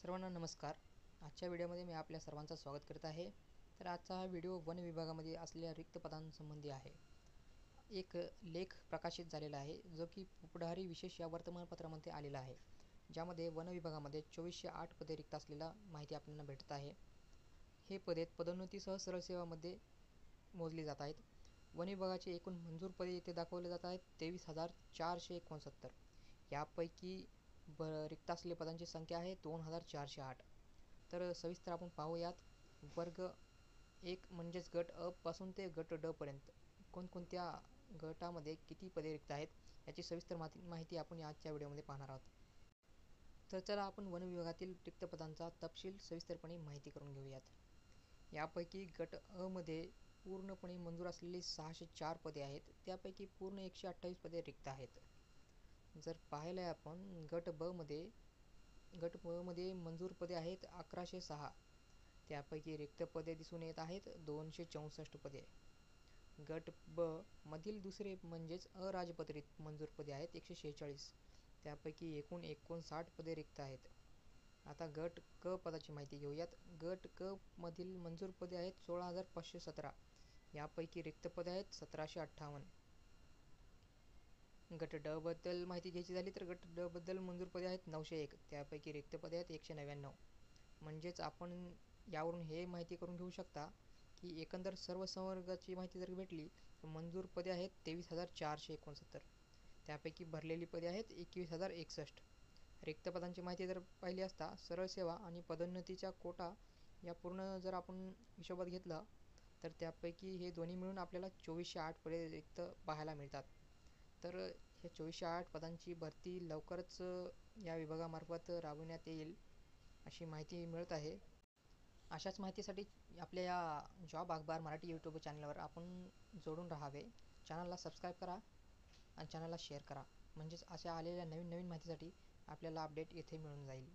सर्वांना नमस्कार. आजच्या व्हिडिओमध्ये मी आपल्या सर्वांचं स्वागत करत आहे. तर आजचा हा व्हिडिओ वन विभागामध्ये असलेल्या रिक्त पदांसंबंधी आहे. एक लेख प्रकाशित झालेला आहे जो की पुढारी विशेष या वर्तमानपत्रामध्ये आलेला आहे, ज्यामध्ये वन विभागामध्ये 2408 पदे रिक्त असलेला माहिती आपल्याला भेटत आहे. हे पदे पदोन्नतीसह सरळ सेवामध्ये मोजली जात आहेत. वन विभागाचे एकूण मंजूर पदे येथे दाखवले जात आहेत 23,469. यापैकी रिक्त असलेल्या पदांची संख्या आहे 2,408. तर सविस्तर आपण पाहूयात. वर्ग 1 म्हणजेच गट अ पासून ते गट ड पर्यंत कोणकोणत्या गटामध्ये किती पदे रिक्त आहेत याची सविस्तर माहिती आपण आजच्या व्हिडिओमध्ये पाहणार आहोत. तर चला आपण वन विभागातील रिक्त पदांचा तपशील सविस्तरपणे माहिती करून घेऊयात. यापैकी गट अ मध्ये पूर्णपणे मंजूर असलेली 604 पदे आहेत. त्यापैकी पूर्ण 128 पदे रिक्त आहेत. जर पाहिलं आपण गट ब मध्ये मंजूर पदे आहेत 1106. त्यापैकी रिक्त पदे दिसून येत आहेत 264 पदे. गट ब मधील दुसरे म्हणजेच अराजपत्रित मंजूर पदे आहेत 146. त्यापैकी एकूण 59 पदे रिक्त आहेत. आता गट क पदाची माहिती घेऊयात. गट क मधील मंजूर पदे आहेत 16,517. यापैकी रिक्त पदे आहेत 1,758. गट ड बद्दल माहिती घ्यायची झाली तर गट ड बद्दल मंजूर पदे आहेत 901. त्यापैकी रिक्त पदे आहेत 199. म्हणजेच आपण यावरून हे माहिती करून घेऊ शकता की एकंदर सर्व संवर्गाची माहिती जर भेटली तर मंजूर पदे आहेत 23,469. त्यापैकी भरलेली पदे आहेत 21,061. रिक्त पदांची माहिती जर पाहिली असता सरळ सेवा आणि पदोन्नतीच्या कोटा या पूर्ण जर आपण हिशोबात घेतला तर त्यापैकी हे दोन्ही मिळून आपल्याला 2408 पदे रिक्त पाहायला मिळतात. तर ह्या 2408 पदांची भरती लवकरच या विभागामार्फत राबविण्यात येईल अशी माहिती मिळत आहे. अशाच माहितीसाठी आपल्या या जॉब अखबार मराठी यूट्यूब चॅनलवर आपण जोडून राहावे. चॅनलला सबस्क्राईब करा आणि चॅनलला शेअर करा, म्हणजेच अशा आलेल्या नवीन माहितीसाठी आपल्याला अपडेट येथे मिळून जाईल.